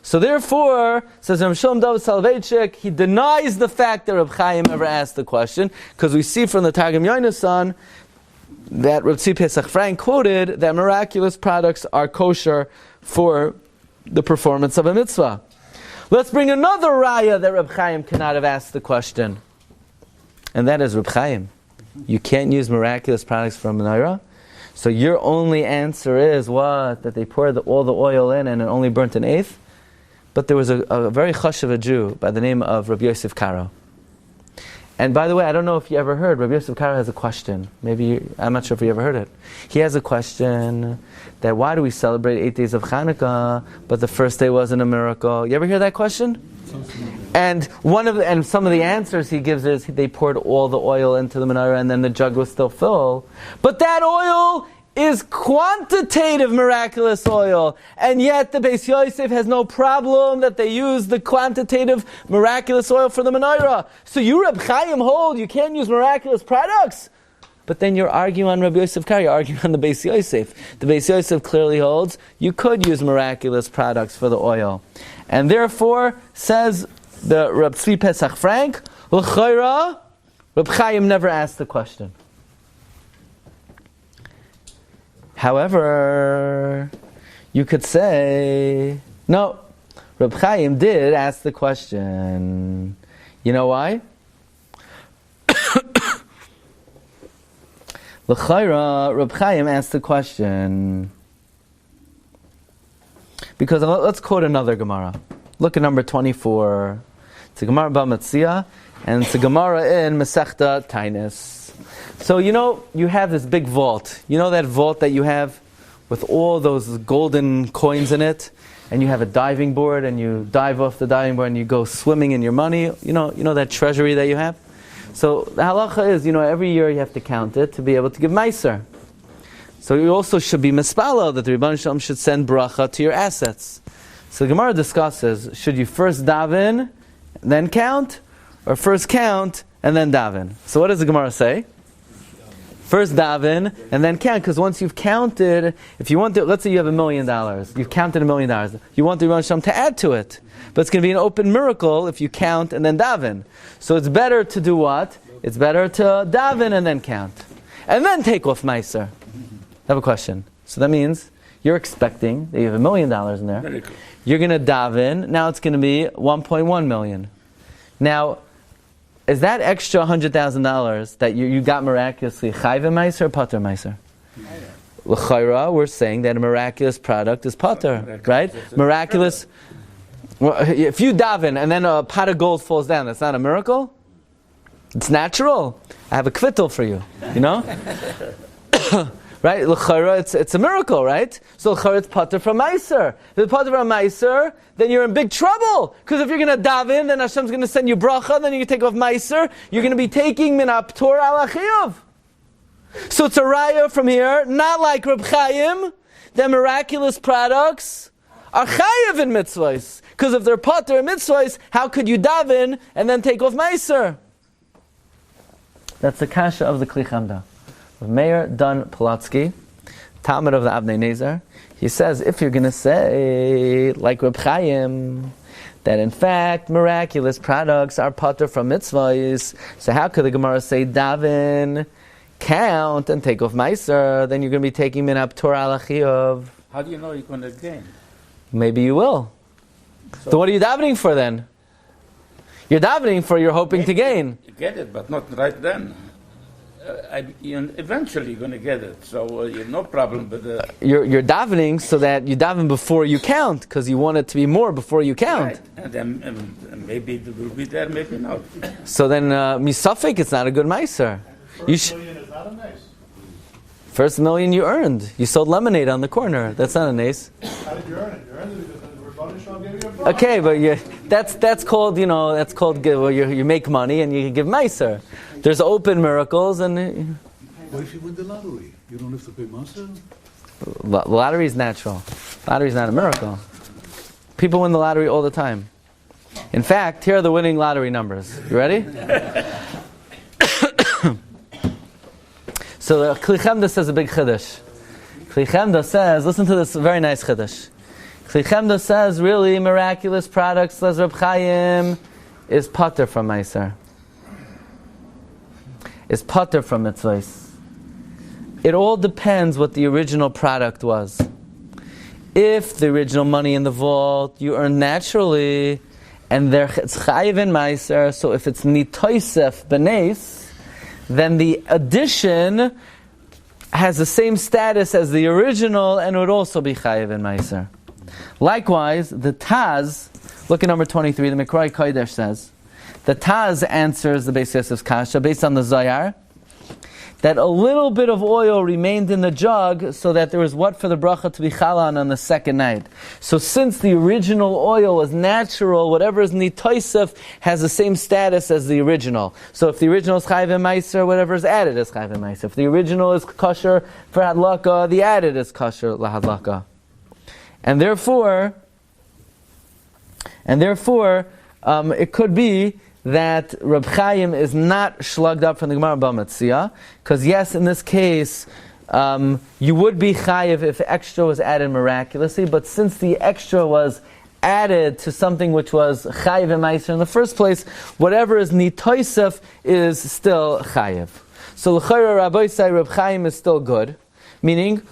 So therefore, says Rabbi Shalom David Soloveitchik, he denies the fact that Reb Chaim ever asked the question, because we see from the Targum Yonasan that Reb Tzvi Pesach Frank quoted that miraculous products are kosher for the performance of a mitzvah. Let's bring another raya that Reb Chaim cannot have asked the question. And that is, Reb Chaim, you can't use miraculous products from menorah? So your only answer is what? That they poured all the oil in and it only burnt an eighth? But there was a very chashuv Jew by the name of Rabbi Yosef Karo. And by the way, I don't know if you ever heard, Rabbi Yosef Karo has a question. I'm not sure if you ever heard it. He has a question that why do we celebrate 8 days of Chanukah, but the first day wasn't a miracle? You ever hear that question? And some of the answers he gives is they poured all the oil into the menorah and then the jug was still full. But that oil is quantitative miraculous oil, and yet the Beis Yosef has no problem that they use the quantitative miraculous oil for the menorah. So you, Reb Chaim, hold you can't use miraculous products, but then you're arguing on Rabbi Yosef Kar, you're arguing on the Beis Yosef. The Beis Yosef clearly holds you could use miraculous products for the oil, and therefore says the Reb Tzvi Pesach Frank, l'chayra, Reb Chaim never asked the question. However, you could say, no, Reb Chaim did ask the question. You know why? L'chayra, Reb Chaim asked the question because let's quote another Gemara. Look at number 24. It's a Gemara B'Matzia, and it's a Gemara in Masechta Tainis. So you have this big vault. You know that vault that you have with all those golden coins in it, and you have a diving board, and you dive off the diving board, and you go swimming in your money. You know that treasury that you have. So the halacha is, every year you have to count it to be able to give meiser. So you also should be mispala that the Rebbeinu Shalom should send bracha to your assets. So the Gemara discusses, should you first daven, then count, or first count, and then daven? So what does the Gemara say? First daven, and then count, because once you've counted, if you want to, let's say you have $1 million, you've counted $1 million, you want the Rebbeinu Shalom to add to it. But it's going to be an open miracle if you count and then daven. So it's better to do what? It's better to daven and then count. And then take off meiser. I have a question. So that means you're expecting that you have $1 million in there. Very good. You're going to daven. Now it's going to be 1.1 million. Now, is that extra $100,000 that you got miraculously chayv meiser or pater meiser? L'chayra, we're saying that a miraculous product is pater, right? Miraculous. Well, if you daven and then a pot of gold falls down, that's not a miracle? It's natural. I have a kvittel for you, you know? Right? L'chayra, it's a miracle, right? So l'chayra, it's pater from meiser. If it's pater from meiser, then you're in big trouble. Because if you're going to daven, then Hashem's going to send you bracha, then you take off meiser, you're going to be taking min aptor al achiyuv. So it's a raya from here, not like Reb Chaim, that miraculous products are chayiv in mitzvahs. Because if they're pater in mitzvahs, how could you daven and then take off meiser? That's the kasha of the Kli Chamda. Meir Dan Polatsky, Talmud of the Avnei Nezer, he says, if you're going to say, like Reb Chaim, that in fact miraculous products are pater from mitzvahs, so how could the Gemara say daven, count, and take off meiser? Then you're going to be taking min aptor al achiyuv. How do you know you're going to gain? Maybe you will. So what are you davening for then? You're davening for you're hoping to gain. You get it, but not right then. Eventually you're going to get it, so you have no problem with the... You're davening so that you daven before you count, because you want it to be more before you count. Right. And then maybe it will be there, maybe not. So then, misafik, it's not a good meiser. First million is not a nice. First million you earned. You sold lemonade on the corner. That's not a nace. How did you earn it? You earned it because the Rebbeinu Shalom gave you a bracha. Okay, but that's called, well, you make money and you give meiser. There's open miracles and... What if you win the lottery? You don't have to pay masa? Lottery is natural. Lottery is not a miracle. People win the lottery all the time. In fact, here are the winning lottery numbers. You ready? So the Kli Chamda says a big chiddush. Kli Chamda says, listen to this very nice chiddush. Kli Chamda says, really miraculous products, says Reb Chaim, is pater from meiser. Is pater from mitzvahs. It all depends what the original product was. If the original money in the vault you earn naturally, and it's chayiv in meiser, so if it's nitoisef benes, then the addition has the same status as the original, and would also be chayiv in meiser. Likewise, the Taz, look at number 23, the Mikroi Kodesh says, the Taz answers the Beis Yosef's kasha based on the Zayar, that a little bit of oil remained in the jug so that there was what for the bracha to be chalan on the second night. So since the original oil was natural, whatever is nitoisef has the same status as the original. So if the original is chayiv meiser, whatever is added is chayiv meiser. If the original is kosher for hadlaka, the added is kosher lahadlaka. And therefore, it could be that Reb Chaim is not shlugged up from the Gemara B'Metzia, because yes, in this case, you would be chayiv if extra was added miraculously, but since the extra was added to something which was chayiv and meiser in the first place, whatever is nitoisef is still chayiv. So l'chayra Rabbi say Reb Chaim is still good, meaning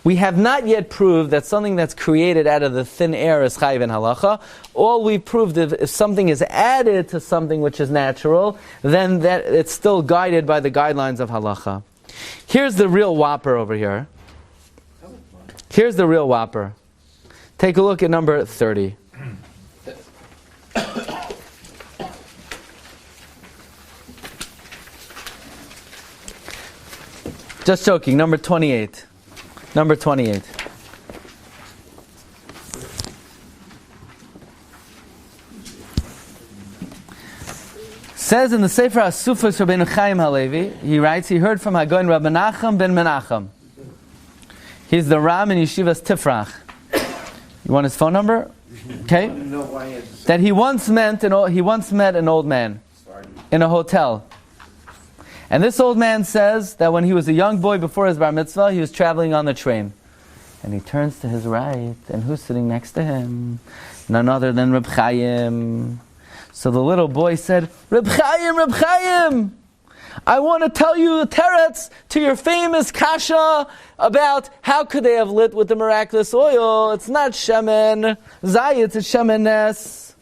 we have not yet proved that something that's created out of the thin air is chayiv in halacha. All we proved is if something is added to something which is natural, then that it's still guided by the guidelines of halacha. Here's the real whopper over here. Here's the real whopper. Take a look at number 30. Just joking, number 28. Number 28. Says in the Sefer Asufos Rabbeinu Chaim Halevi, he writes, he heard from Hagoyin Rabbi Menachem ben Menachem. He's the Ram in Yeshivas Tifrach. You want his phone number? Okay. That he once met an old man in a hotel. And this old man says that when he was a young boy before his bar mitzvah, he was traveling on the train. And he turns to his right, and who's sitting next to him? None other than Reb Chaim. So the little boy said, Reb Chaim, I want to tell you the teretz to your famous kasha about how could they have lit with the miraculous oil. It's not shemen zayit, it's shemen nes.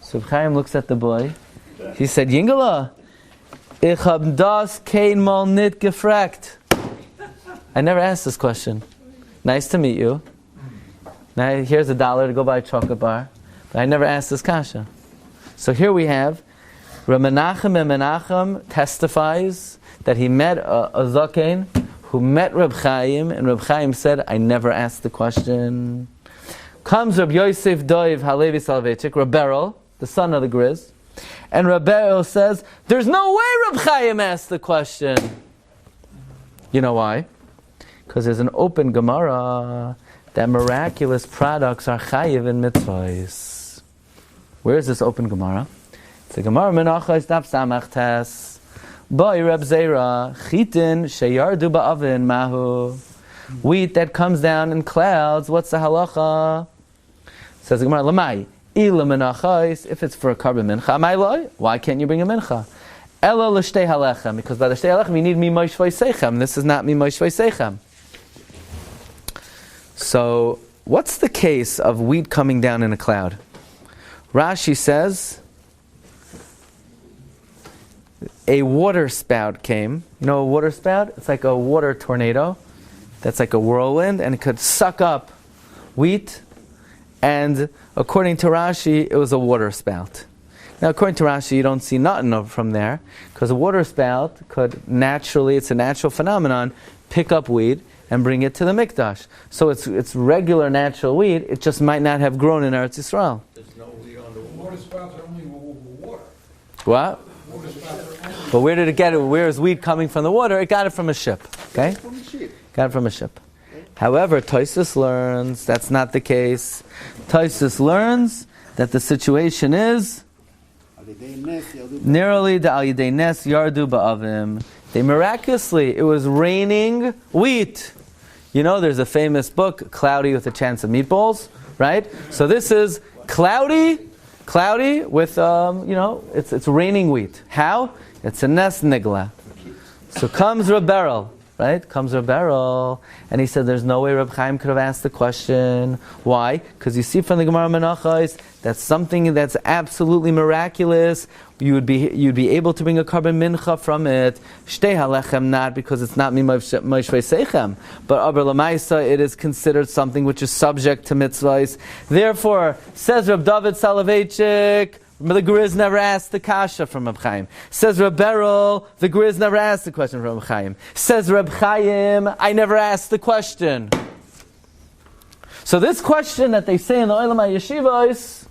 So Reb Chaim looks at the boy. He said, Yingala, ich hab das kein mal nit gefragt. I never asked this question. Nice to meet you. Now here's $1 to go buy a chocolate bar. But I never asked this kasha. So here we have Rabbi Menachem ben Menachem testifies that he met a zaken who met Reb Chaim, and Reb Chaim said, I never asked the question. Comes Reb Yosef Doiv Halevi Salvechik, Reb Beryl, the son of the Griz, and Reb Beryl says, there's no way Reb Chaim asked the question. You know why? Because there's an open Gemara that miraculous products are chayiv in mitzvahs. Where is this open Gemara? It's a Gemara Menachos Daf Samach Tes. Boy Reb Zera Chitin Sheyardu Ba'avin Mahu. Wheat that comes down in clouds. What's the halacha? Says the Gemara Lamai Ila Menachos. If it's for a carbon mincha, Amayloi. Why can't you bring a mincha? Ela l'shtei halechem. Because by the shtei halechem you need mimosh v'seichem. This is not mimosh v'seichem. So, what's the case of wheat coming down in a cloud? Rashi says, a water spout came. You know a water spout? It's like a water tornado. That's like a whirlwind, and it could suck up wheat. And according to Rashi, it was a water spout. Now, according to Rashi, you don't see nothing from there, because a water spout could naturally, it's a natural phenomenon, pick up wheat and bring it to the mikdash. So it's regular natural wheat. It just might not have grown in Eretz Yisrael. There's no wheat on the water spouts are only water. What? Water spouts are only But where did it get it? Where is wheat coming from the water? It got it from a ship. Okay? from the sheep. Got it from a ship. However, Tosfos learns that's not the case. Tosfos learns that the situation is Nerali da al yidei nes yardu ba'avim. They miraculously, it was raining wheat. You know, there's a famous book, Cloudy with a Chance of Meatballs, right? So this is cloudy with, it's raining wheat. How? It's a nes nigla. So comes Reb Beryl, right? Comes Reb Beryl, and he said, there's no way Reb Chaim could have asked the question. Why? Because you see from the Gemara Menachos, that's something that's absolutely miraculous. You'd be able to bring a carbon mincha from it. Shtei halechem, not because it's not mimosh seichem, but aber lamaisa, it is considered something which is subject to mitzvahs. Therefore, says Reb David Soloveitchik, the Griz never asked the kasha from Reb Chaim. Says Reb Beryl, the Griz never asked the question from Reb Chaim. Says Reb Chaim, I never asked the question. So this question that they say in the Olam HaYeshivos,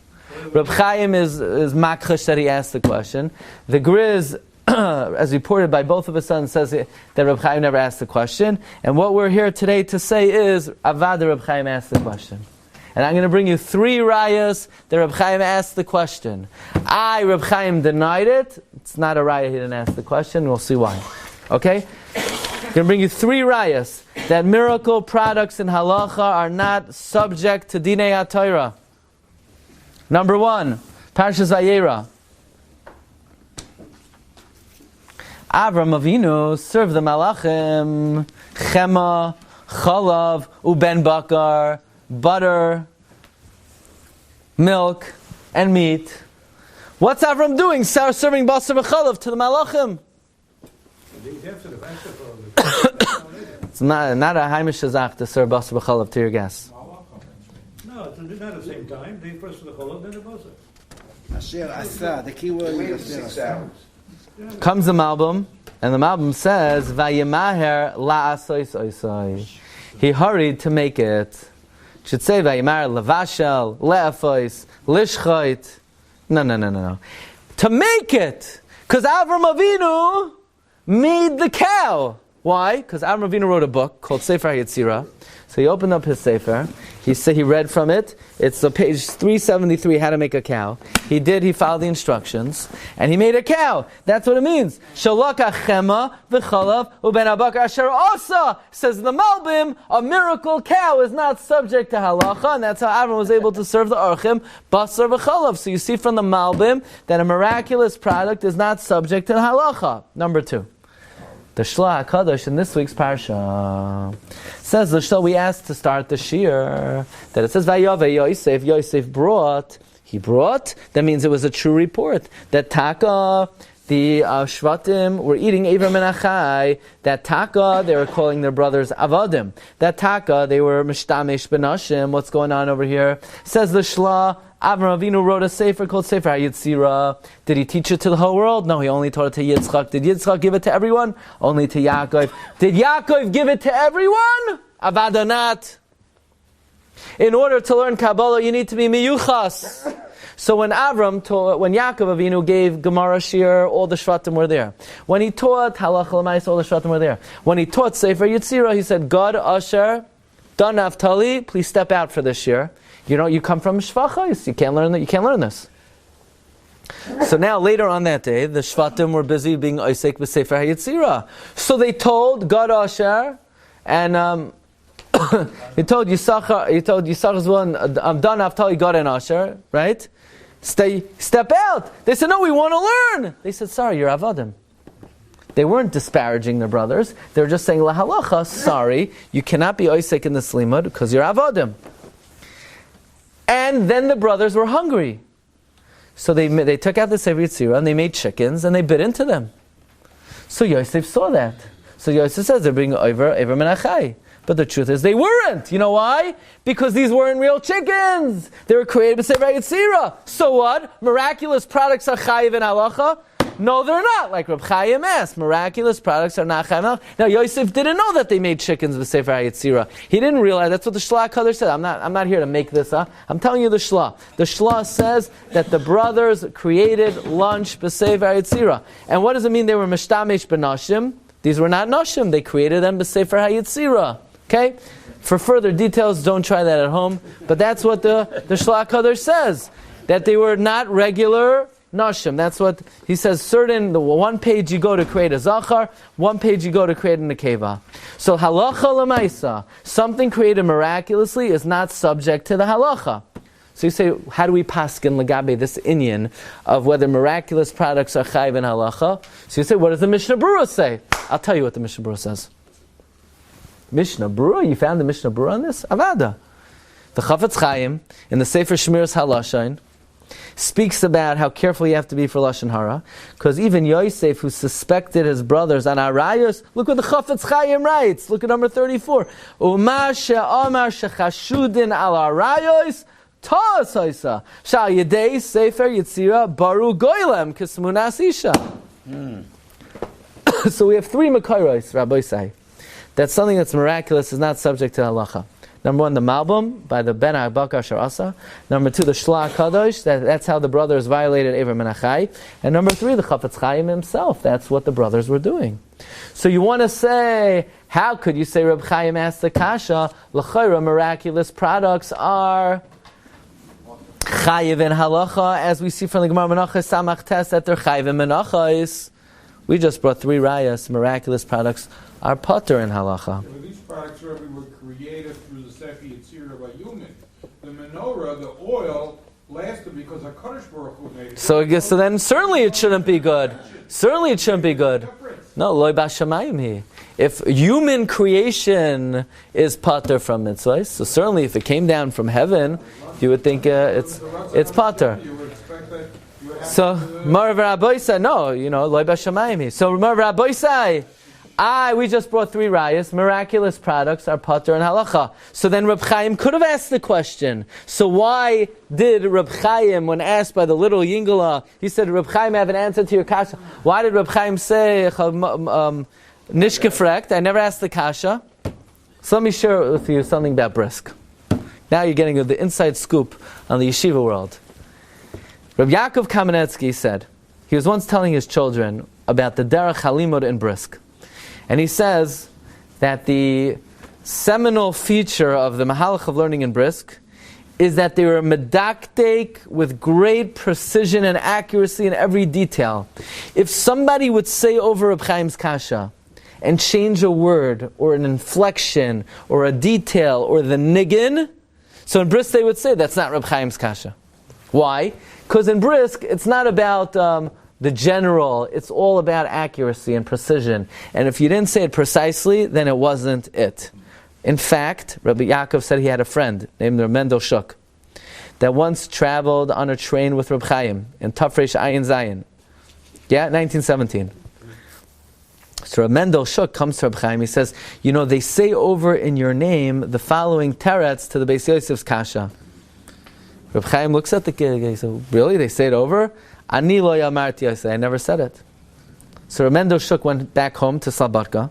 Reb Chaim is makchash that he asked the question. The Griz, as reported by both of his sons, says that Reb Chaim never asked the question. And what we're here today to say is, Avad Reb Chaim asked the question. And I'm going to bring you 3 rayas that Reb Chaim asked the question. Reb Chaim denied it. It's not a raya, he didn't ask the question. We'll see why. Okay? I'm going to bring you 3 rayas that miracle products in halacha are not subject to dinei HaTorah. Number 1, Parshas Vayera. Avram Avinu served the malachim chema, chalav, uben bakar, butter, milk, and meat. What's Avram doing? Serving basar v'chalav to the malachim. It's not a heimish shazach to serve basar v'chalav to your guests. No, it's not at the same time. They first for the cholov, then the basar. Asher asa, the key word is 6 hours. Comes the Malbim, and the Malbim says, Vayimaher la'asois oisoi. He hurried to make it. It should say Vayimaher levashel, le'afois, lishchoit. No. to make it. Because Avram Avinu made the cow. Why? Because Avram Avinu wrote a book called Sefer HaYetzirah. So he opened up his Sefer. He said he read from it. It's the page 373, how to make a cow. He followed the instructions, and he made a cow. That's what it means. Shalaka chema v'chalav uben abak asher asa. Says the Malbim, a miracle cow is not subject to halacha, and that's how Avram was able to serve the orchim, basar v'chalav. So you see from the Malbim that a miraculous product is not subject to halacha. Number 2. The Shla HaKadosh in this week's Parsha says the Shla, we asked to start the Shiur, that it says Vayeishev, Yosef, Yosef brought, he brought, that means it was a true report, that Taka, the Shvatim were eating Avram and Achai, that Taka, they were calling their brothers Avadim, that Taka, they were Mishtamesh Benashim, what's going on over here? Says the Shla, Avram Avinu wrote a sefer called Sefer HaYetzirah. Did he teach it to the whole world? No, he only taught it to Yitzchak. Did Yitzchak give it to everyone? Only to Yaakov. Did Yaakov give it to everyone? Avada not. In order to learn Kabbalah, you need to be miyuchas. So when Yaakov Avinu gave Gemara Shiur, all the Shvatim were there. When he taught Halacha L'Mais, all the Shvatim were there. When he taught Sefer Yetzirah, he said, God, Asher, Dan Naftali, please step out for this year. You come from Shvacha, you can't learn that. You can't learn this. So now, later on that day, the Shvatim were busy being Osek b'Sefer HaYetzirah. So they told Gad Asher, and he told Yisachar's one, I'm done, Naftali, Gad and Asher, right? Step out. They said, no, we want to learn. They said, sorry, you're Avadim. They weren't disparaging their brothers. They were just saying, La halacha, sorry, you cannot be Osek in the Limud because you're Avadim. And then the brothers were hungry. So they took out the Sefer Yetzirah and they made chickens and they bit into them. So Yosef saw that. So Yosef says they're being over Avram and Achai. But the truth is they weren't. You know why? Because these weren't real chickens. They were created by Sefer Yetzirah. So what? Miraculous products are chayiv in halacha? No, they're not. Like Reb Chaim asked, miraculous products are not chayiv. Now Yosef didn't know that they made chickens with Sefer HaYetzirah. He didn't realize. That's what the Shla HaKadosh said. I'm not here to make this up. I'm telling you the Shla. The Shla says that the brothers created lunch with Sefer HaYetzirah. And what does it mean they were mishtamesh benashim? These were not nashim. They created them with Sefer HaYetzirah. Okay? For further details, don't try that at home. But that's what the Shla HaKadosh says. That they were not regular nashim. That's what he says. The one page you go to create a zachar, one page you go to create a nekeva. So halacha l'maisa, something created miraculously is not subject to the halacha. So you say, how do we paskin l'gabe this inyan of whether miraculous products are chayv in halacha? So you say, what does the Mishnah Berurah say? I'll tell you what the Mishnah Berurah says. Mishnah Berurah, you found the Mishnah Berurah on this? Avada. The Chafetz Chaim in the Sefer Shmiras Halashain speaks about how careful you have to be for Lashon Hara, because even Yosef, who suspected his brothers on Arayos, look what the Chafetz Chaim writes. Look at number 34. Uma she'amar shechashudin al Arayos ta'as haisa shal yedei Sefer Yetzirah baru goylem kismunas isha. So we have 3 Makairos, Rabbi say, that something that's miraculous is not subject to halacha. Number 1, the Malbim by the Ben Abakar Sharasa. Number 2, the Shla HaKadosh. That's how the brothers violated Avram and Achai. And number 3, the Chafetz Chaim himself. That's what the brothers were doing. So you want to say, how could you say Reb Chaim asked the Kasha, L'chayra, miraculous products are chayiv in halacha, as we see from the Gemara Menachos Samach Tes that they're chayiv in Menachos. We just brought 3 rayas, miraculous products are pater in halacha. Well, these products were created through the Sefer Yetzirah by human. The menorah, the oil, lasted because HaKadosh Baruch Hu made it. So then certainly it shouldn't be good. Certainly it shouldn't be good. No, loy b'shamayim hi. If human creation is pater from mitzvahs, so certainly if it came down from heaven, you would think it's pater. So Marav Rabbi said, no, loy b'shamayim hi. So Marav Rabbi said, we just brought 3 rayas. Miraculous products are pater and halacha. So then Reb Chaim could have asked the question. So why did Reb Chaim, when asked by the little Yingala, he said, Reb Chaim, I have an answer to your kasha. Why did Reb Chaim say, nishkefrekt, I never asked the kasha? So let me share with you something about brisk. Now you're getting the inside scoop on the yeshiva world. Reb Yaakov Kamenetsky said He was once telling his children about the derech halimud in Brisk. And he says that the seminal feature of the Mahalach of learning in Brisk is that they were medaktek with great precision and accuracy in every detail. If somebody would say over Reb Chaim's kasha and change a word or an inflection or a detail or the niggin, so in Brisk they would say that's not Reb Chaim's kasha. Why? Because in Brisk it's not about the general, it's all about accuracy and precision. And if you didn't say it precisely, then it wasn't it. In fact, Rabbi Yaakov said he had a friend named Mendel Shuk that once traveled on a train with Reb Chaim in Tafresh Ayin Zayin. Yeah, 1917. So Reb Mendel Shuk comes to Reb Chaim, he says, they say over in your name the following teretz to the Beis Yosef's kasha. Reb Chaim looks at the kid, he says, really? They say it over? Ani lo yamarti, I say, I never said it. So Reb Mendel Shuk went back home to Slabodka,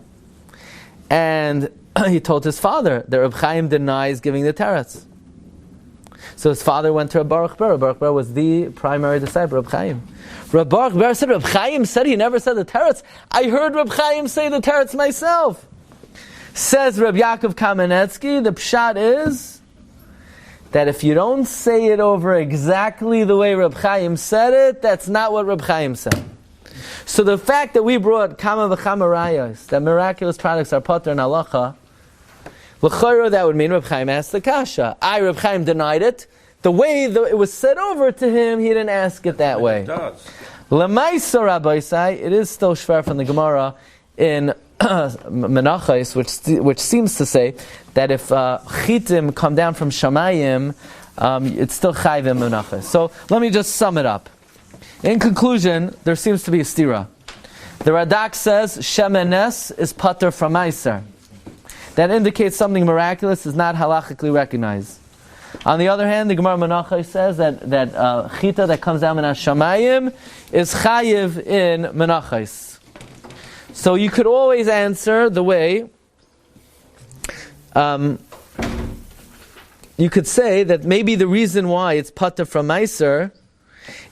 and he told his father that Reb Chaim denies giving the teretz. So his father went to Reb Baruch Ber. Reb Baruch Ber was the primary disciple of Reb Chaim. Reb Baruch Ber said, Reb Chaim said he never said the teretz. I heard Reb Chaim say the teretz myself. Says Reb Yaakov Kamenetsky, the pshat is that if you don't say it over exactly the way Reb Chaim said it, that's not what Reb Chaim said. So the fact that we brought kama v'chama rayos, that miraculous products are pater and halacha, l'chayra, that would mean Reb Chaim asked the kasha. Reb Chaim denied it. The way it was said over to him, he didn't ask it that way. It does. L'maisa Rabbi Sai, it is still shver from the Gemara in Menachos, which seems to say that if chitim come down from Shamayim, it's still chayv in Menachos. So let me just sum it up. In conclusion, there seems to be a stira. The Radak says shemenes is pater from Meiser. That indicates something miraculous is not halachically recognized. On the other hand, the Gemara Menachos says that chita that comes down in Shamayim is chayiv in Menachos. So you could always answer the way you could say that maybe the reason why it's pater from Meiser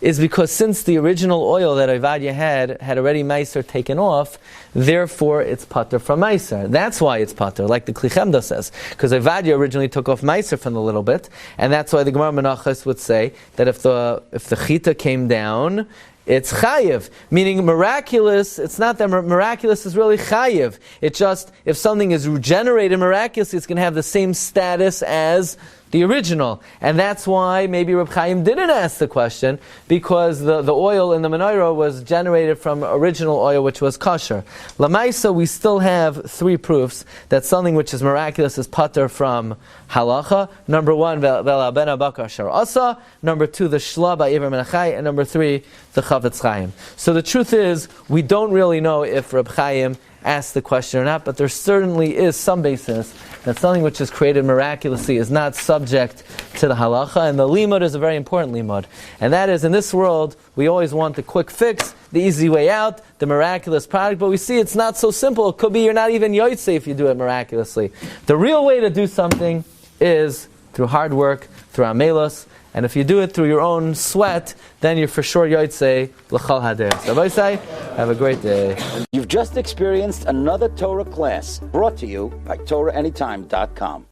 is because since the original oil that Ovadia had already Meiser taken off, therefore it's pater from Meiser. That's why it's pater, like the Klichemda says. Because Ovadia originally took off Meiser from the little bit, and that's why the Gemara Menachos would say that if the chita came down, it's chayiv, meaning miraculous. It's not that miraculous is really chayiv. It's just, if something is regenerated miraculously, it's going to have the same status as the original. And that's why maybe Reb Chaim didn't ask the question, because the oil in the menorah was generated from original oil, which was kosher. Lamaisa, we still have three proofs that something which is miraculous is pater from halacha. Number one, Vela ben Abakar Shar Asa. Number two, the Shla by Iver Menachai. And number three, the Chavetz Chaim. So the truth is, we don't really know if Reb Chaim asked the question or not, but there certainly is some basis that something which is created miraculously is not subject to the halacha, and the limud is a very important limud. And that is, in this world, we always want the quick fix, the easy way out, the miraculous product, but we see it's not so simple. It could be you're not even yotzei if you do it miraculously. The real way to do something is through hard work, through amelos, and if you do it through your own sweat, then you're for sure yotzei l'chol hader. So Vayeishev, have a great day. You've just experienced another Torah class brought to you by TorahAnytime.com.